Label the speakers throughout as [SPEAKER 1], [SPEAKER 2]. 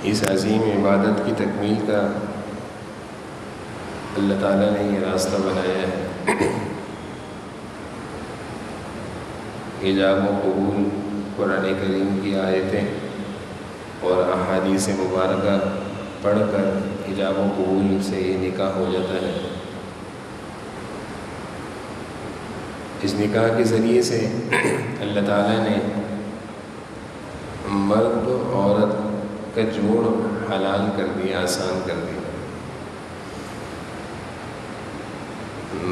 [SPEAKER 1] اس عظیم عبادت کی تکمیل کا اللہ تعالیٰ نے یہ راستہ بنایا ہے۔ ایجاب و قبول قرآن کریم کی آیتیں اور احادیث مبارکہ پڑھ کر ایجاب و قبول سے یہ نکاح ہو جاتا ہے۔ اس نکاح کے ذریعے سے اللہ تعالیٰ نے مرد و عورت کا جوڑ حلال کر دیا، آسان کر دیا۔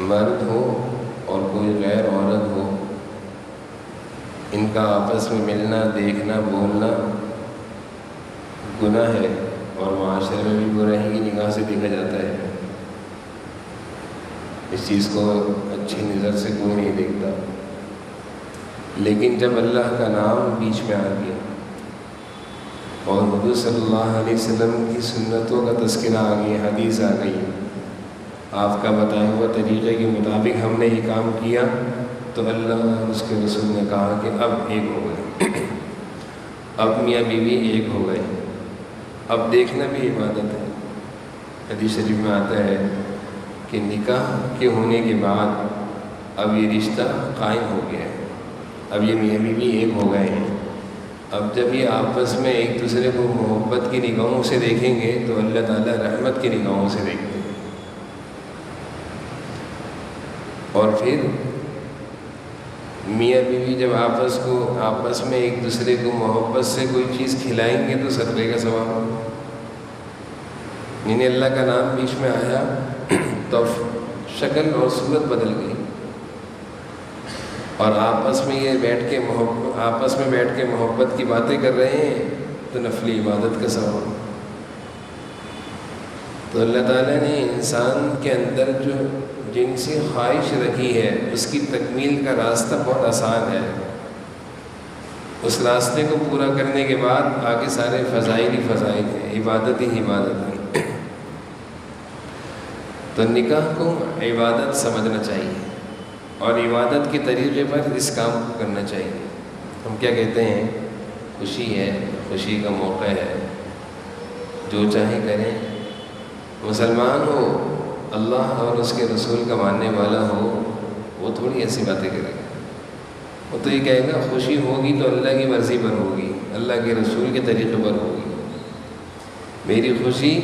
[SPEAKER 1] مرد ہو اور کوئی غیر عورت ہو، ان کا آپس میں ملنا، دیکھنا، بولنا گناہ ہے، اور معاشرے میں بھی برائی کی نگاہ سے دیکھا جاتا ہے۔ اس چیز کو اچھی نظر سے کوئی نہیں دیکھتا، لیکن جب اللہ کا نام بیچ میں آ گیا اور حضور صلی اللہ علیہ وسلم کی سنتوں کا تذکرہ آ گیا، حدیث آ گئی، آپ کا بتایا ہوا طریقے کے مطابق ہم نے یہ کام کیا، تو اللہ اور اس کے رسول نے کہا کہ اب ایک ہو گئے، اب میاں بیوی ایک ہو گئے، اب دیکھنا بھی عبادت ہے۔ حدیث شریف میں آتا ہے کہ نکاح کے ہونے کے بعد اب یہ رشتہ قائم ہو گیا ہے، اب یہ میاں بیوی ایک ہو گئے ہیں۔ اب جب یہ آپس میں ایک دوسرے کو محبت کی نگاہوں سے دیکھیں گے تو اللہ تعالیٰ رحمت کی نگاہوں سے دیکھتے ہیں، اور پھر میاں بیوی جب آپس میں ایک دوسرے کو محبت سے کوئی چیز کھلائیں گے تو صدقے کا ثواب ہوگا۔ یعنی اللہ کا نام بیچ میں آیا تو شکل اور صورت بدل گئی، اور آپس میں بیٹھ کے محبت کی باتیں کر رہے ہیں تو نفلی عبادت کا ثواب۔ تو اللہ تعالیٰ نے انسان کے اندر جو جنسی خواہش رکھی ہے، اس کی تکمیل کا راستہ بہت آسان ہے۔ اس راستے کو پورا کرنے کے بعد آگے سارے فضائل ہی فضائل ہیں، عبادت ہی عبادت ہے۔ تو نکاح کو عبادت سمجھنا چاہیے، اور عبادت کے طریقے پر اس کام کو کرنا چاہیے۔ ہم کیا کہتے ہیں، خوشی ہے، خوشی کا موقع ہے، جو چاہے کریں۔ مسلمان ہو، اللہ اور اس کے رسول کا ماننے والا ہو، وہ تھوڑی ایسی باتیں کرے گا۔ وہ تو یہ کہے گا خوشی ہوگی تو اللہ کی مرضی پر ہوگی، اللہ کے رسول کے طریقے پر ہوگی۔ میری خوشی،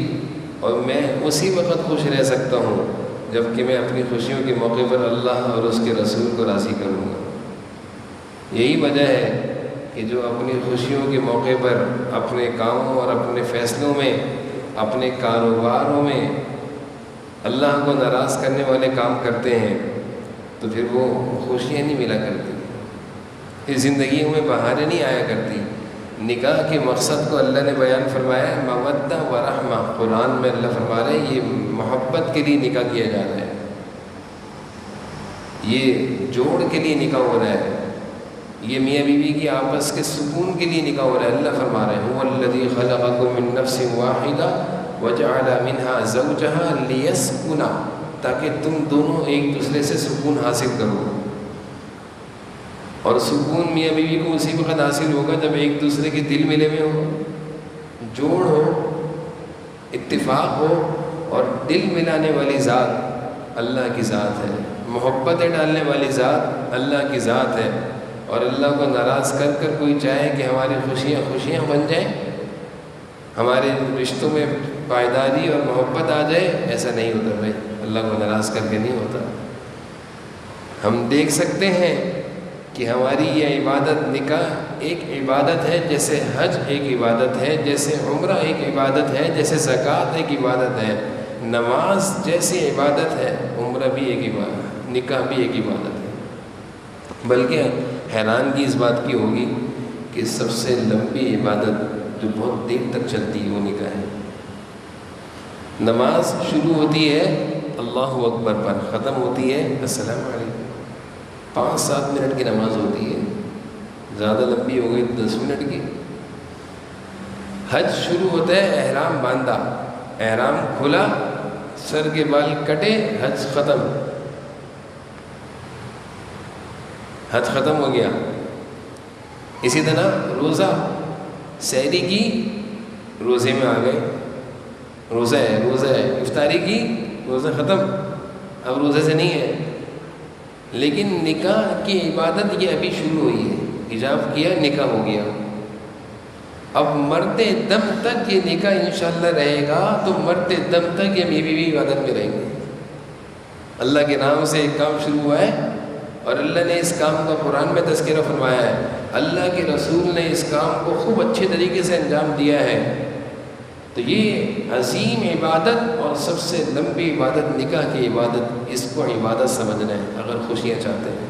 [SPEAKER 1] اور میں اسی وقت خوش رہ سکتا ہوں جب کہ میں اپنی خوشیوں کے موقع پر اللہ اور اس کے رسول کو راضی کروں گا۔ یہی وجہ ہے کہ جو اپنی خوشیوں کے موقع پر اپنے کاموں اور اپنے فیصلوں میں، اپنے کاروباروں میں اللہ کو ناراض کرنے والے کام کرتے ہیں، تو پھر وہ خوشیاں نہیں ملا کرتی، اس زندگیوں میں بہاریں نہیں آیا کرتی۔ نکاح کے مقصد کو اللہ نے بیان فرمایا ہے، مودہ و رحمہ۔ قرآن میں اللہ فرما رہے ہیں یہ محبت کے لیے نکاح کیا جا رہا ہے، یہ جوڑ کے لیے نکاح ہو رہا ہے، یہ میاں بیوی کی آپس کے سکون کے لیے نکاح ہو رہا ہے۔ اللہ فرما رہے ہیں هو الذی خلقکم من نفس واحدہ وجعل منها زوجها لیسکنا، تاکہ تم دونوں ایک دوسرے سے سکون حاصل کرو۔ اور سکون میاں بیوی کو اسی وقت حاصل ہوگا جب ایک دوسرے کے دل ملے ہوئے ہو، جوڑ ہو، اتفاق ہو، اور دل ملانے والی ذات اللہ کی ذات ہے، محبتیں ڈالنے والی ذات اللہ کی ذات ہے۔ اور اللہ کو ناراض کر کر کوئی چاہے کہ ہماری خوشیاں بن جائیں، ہمارے رشتوں میں پائیداری اور محبت آ جائے، ایسا نہیں ہوتا بھائی، اللہ کو ناراض کر کے نہیں ہوتا۔ ہم دیکھ سکتے ہیں کہ ہماری یہ عبادت، نکاح ایک عبادت ہے، جیسے حج ایک عبادت ہے، جیسے عمرہ ایک عبادت ہے، جیسے زکوٰۃ ایک عبادت ہے، نماز جیسی عبادت ہے، عمرہ بھی ایک عبادت، نکاح بھی ایک عبادت ہے۔ بلکہ حیرانگی اس بات کی ہوگی کہ سب سے لمبی عبادت جو بہت دیر تک چلتی ہے وہ نکاح ہے۔ نماز شروع ہوتی ہے اللہ اکبر پر، ختم ہوتی ہے السلام علیکم۔ 5-7 منٹ کی نماز ہوتی ہے، زیادہ لمبی ہو گئی 10 منٹ کی۔ حج شروع ہوتا ہے احرام باندھا، احرام کھلا، سر کے بال کٹے، حج ختم، حج ختم ہو گیا۔ اسی طرح روزہ، سحری کی روزے میں آ گئے، روزہ ہے، افطاری کی، روزہ ختم، اب روزے سے نہیں ہے، لیکن نکاح کی عبادت یہ ابھی شروع ہوئی ہے، حجاب کیا، نکاح ہو گیا، اب مرتے دم تک یہ نکاح انشاءاللہ رہے گا، تو مرتے دم تک یہ بیوی بھی عبادت میں رہیں گے۔ اللہ کے نام سے ایک کام شروع ہوا ہے، اور اللہ نے اس کام کا قرآن میں تذکرہ فرمایا ہے، اللہ کے رسول نے اس کام کو خوب اچھے طریقے سے انجام دیا ہے۔ تو یہ عظیم عبادت اور سب سے لمبی عبادت نکاح کی عبادت، اس کو عبادت سمجھنا ہے اگر خوشیاں چاہتے ہیں۔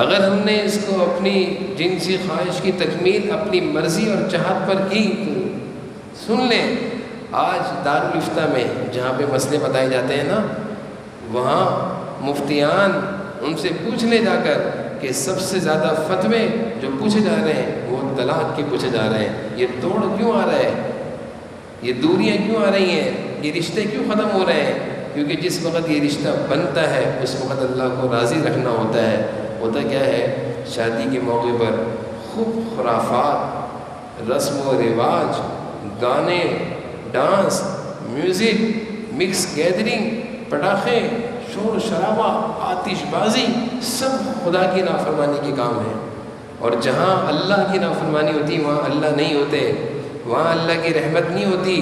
[SPEAKER 1] اگر ہم نے اس کو اپنی جنسی خواہش کی تکمیل اپنی مرضی اور چاہت پر کی، تو سن لیں، آج دارالافتاء میں جہاں پہ مسئلے بتائے جاتے ہیں نا، وہاں مفتیان ان سے پوچھ لے جا کر کہ سب سے زیادہ فتوے جو پوچھے جا رہے ہیں وہ طلاق کے پوچھے جا رہے ہیں۔ یہ توڑ کیوں آ رہا ہے؟ یہ دوریاں کیوں آ رہی ہیں؟ یہ رشتے کیوں ختم ہو رہے ہیں؟ کیونکہ جس وقت یہ رشتہ بنتا ہے اس وقت اللہ کو راضی رکھنا ہوتا ہے۔ ہوتا کیا ہے؟ شادی کے موقع پر خوب خرافات، رسم و رواج، گانے، ڈانس، میوزک، مکس گیدرنگ، پٹاخے، شور شرابہ، آتش بازی، سب خدا کی نافرمانی کے کام ہیں۔ اور جہاں اللہ کی نافرمانی ہوتی وہاں اللہ نہیں ہوتے، وہاں اللہ کی رحمت نہیں ہوتی،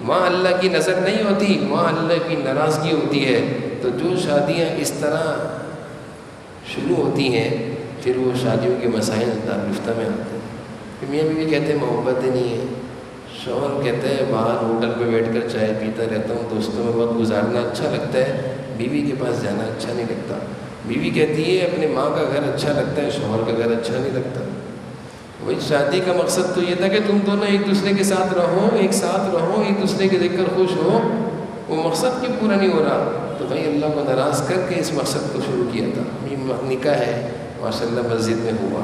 [SPEAKER 1] وہاں اللہ کی نظر نہیں ہوتی، وہاں اللہ کی ناراضگی ہوتی ہے۔ تو جو شادیاں اس طرح شروع ہوتی ہیں، پھر وہ شادیوں کے مسائل دارالافتاء میں آتے ہیں کہ میاں بیوی کہتے ہیں محبت ہی نہیں ہے، شوہر کہتا ہے باہر ہوٹل پہ بیٹھ کر چائے پیتا رہتا ہوں، دوستوں میں وقت گزارنا اچھا لگتا ہے، بیوی کے پاس جانا اچھا نہیں لگتا۔ بیوی کہتی ہے اپنے ماں کا گھر اچھا لگتا ہے، شوہر کا گھر اچھا نہیں لگتا۔ وہی شادی کا مقصد تو یہ تھا کہ تم دونوں ایک دوسرے کے ساتھ رہو، ایک ساتھ رہو، ایک دوسرے کے دیکھ کر خوش ہو، وہ مقصد کیوں پورا نہیں ہو رہا؟ تو بھائی اللہ کو ناراض کر کے اس مقصد کو شروع کیا تھا۔ یہ نکاح ہے ماشاءاللہ مسجد میں ہوا،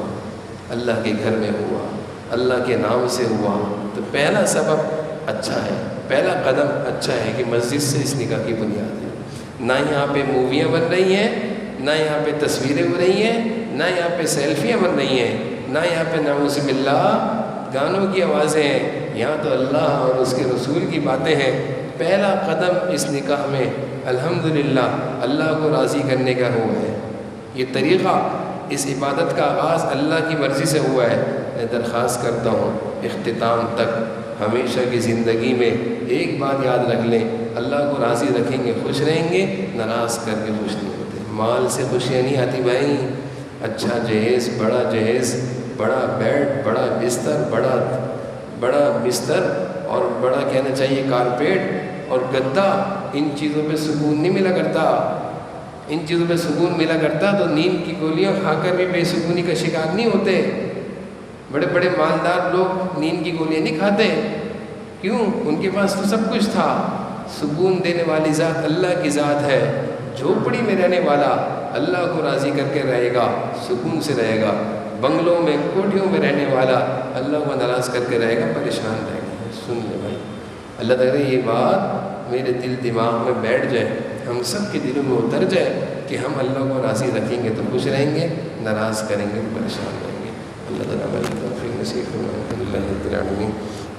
[SPEAKER 1] اللہ کے گھر میں ہوا، اللہ کے نام سے ہوا، تو پہلا سبب اچھا ہے، پہلا قدم اچھا ہے کہ مسجد سے اس نکاح کی بنیاد ہے۔ نہ یہاں پہ موویاں بن رہی ہیں، نہ یہاں پہ تصویریں ہو رہی ہیں، نہ یہاں پہ سیلفیاں بن رہی ہیں، نہ یہاں پہ نعوذ باللہ گانوں کی آوازیں ہیں، یہاں تو اللہ اور اس کے رسول کی باتیں ہیں۔ پہلا قدم اس نکاح میں الحمدللہ اللہ کو راضی کرنے کا ہوا ہے۔ یہ طریقہ، اس عبادت کا آغاز اللہ کی مرضی سے ہوا ہے۔ میں درخواست کرتا ہوں اختتام تک ہمیشہ کی زندگی میں ایک بات یاد رکھ لیں، اللہ کو راضی رکھیں گے خوش رہیں گے، ناراض کر کے خوش نہیں ہوتے۔ مال سے خوشیاں نہیں آتی بھائی، اچھا جہیز، بڑا بیڈ، بڑا بستر اور بڑا کہنا چاہیے کارپیٹ اور گدا، ان چیزوں پہ سکون نہیں ملا کرتا۔ ان چیزوں پہ سکون ملا کرتا تو نیند کی گولیاں کھا کر بھی بے سکونی کا شکار نہیں ہوتے۔ بڑے بڑے مالدار لوگ نیند کی گولیاں نہیں کھاتے، کیوں؟ ان کے پاس تو سب کچھ تھا۔ سکون دینے والی ذات اللہ کی ذات ہے۔ جھوپڑی میں رہنے والا اللہ کو راضی کر کے رہے گا، سکون سے رہے گا۔ بنگلوں میں، کوٹھیوں میں رہنے والا اللہ کو ناراض کر کے رہے گا، پریشان رہے گا۔ سن لے بھائی، اللہ تعالیٰ یہ بات میرے دل دماغ میں بیٹھ جائے، ہم سب کے دلوں میں اتر جائے کہ ہم اللہ کو راضی رکھیں گے تو خوش رہیں گے، ناراض کریں گے تو پریشان رہیں گے۔ اللہ تعالیٰ ہماری توفیق نصیب فرمائے۔ الحمد للہ رب العالمین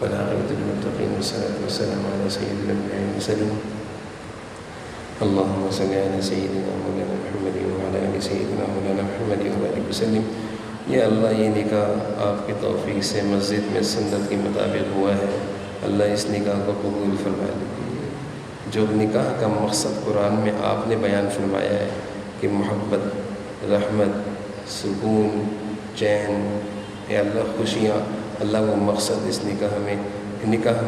[SPEAKER 1] والعاقبۃ للمتقین والصلاۃ والسلام علی سید الانبیاء والمرسلین اللهم صل على سيدنا مولانا محمد وعلى آل سيدنا مولانا محمد وبارك وسلم۔ یا اللہ یہ نکاح آپ کی توفیق سے مسجد میں سنت کے مطابق ہوا ہے، اللہ اس نکاح کو قبول فرما لیجیے۔ جو نکاح کا مقصد قرآن میں آپ نے بیان فرمایا ہے کہ محبت، رحمت، سکون، چین، یا اللہ خوشیاں، اللہ وہ مقصد اس نکاح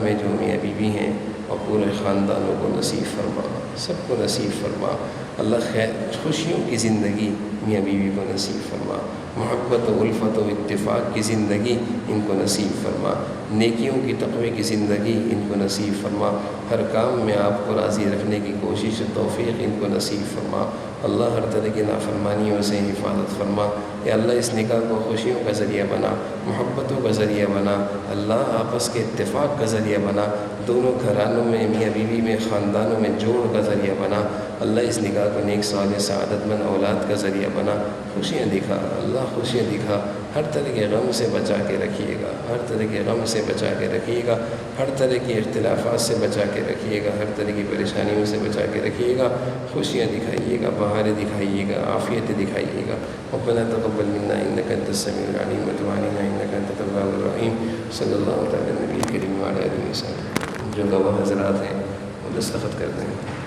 [SPEAKER 1] میں جو میاں بیوی ہیں اور پورے خاندانوں کو نصیب فرما، سب کو نصیب فرما۔ اللہ خیر خوشیوں کی زندگی میاں بیوی کو نصیب فرما، محبت و الفت و اتفاق کی زندگی ان کو نصیب فرما، نیکیوں کی تقوی کی زندگی ان کو نصیب فرما، ہر کام میں آپ کو راضی رکھنے کی کوشش و توفیق ان کو نصیب فرما۔ اللہ ہر طرح کی نافرمانیوں سے حفاظت فرما۔ یا اللہ اس نکاح کو خوشیوں کا ذریعہ بنا، محبتوں کا ذریعہ بنا، اللہ آپس کے اتفاق کا ذریعہ بنا، دونوں گھرانوں میں، میاں بیوی میں، خاندانوں میں جوڑ کا ذریعہ بنا۔ اللہ اس نکاح کو نیک صالح سعادت مند اولاد کا ذریعہ بنا، خوشیاں دکھا اللہ، خوشیاں دکھا ہر طرح کے غم سے بچا کے رکھیے گا، ہر طرح کے غم سے بچا کے رکھیے گا، ہر طرح کی اختلافات سے بچا کے رکھیے گا، ہر طرح کی پریشانیوں سے بچا کے رکھیے گا، خوشیاں دکھائیے گا، بہاریں دکھائیے گا، عافیت دکھائیے گا۔ ربنا تقبل منا انك انت السميع العليم وتب علينا انك انت التواب الرحيم۔ صلی اللہ تعالی علیہ نبی کریم وعلی آلہ وصحبہ۔ جو گواہ حضرات ہیں وہ دستخط کر دیں۔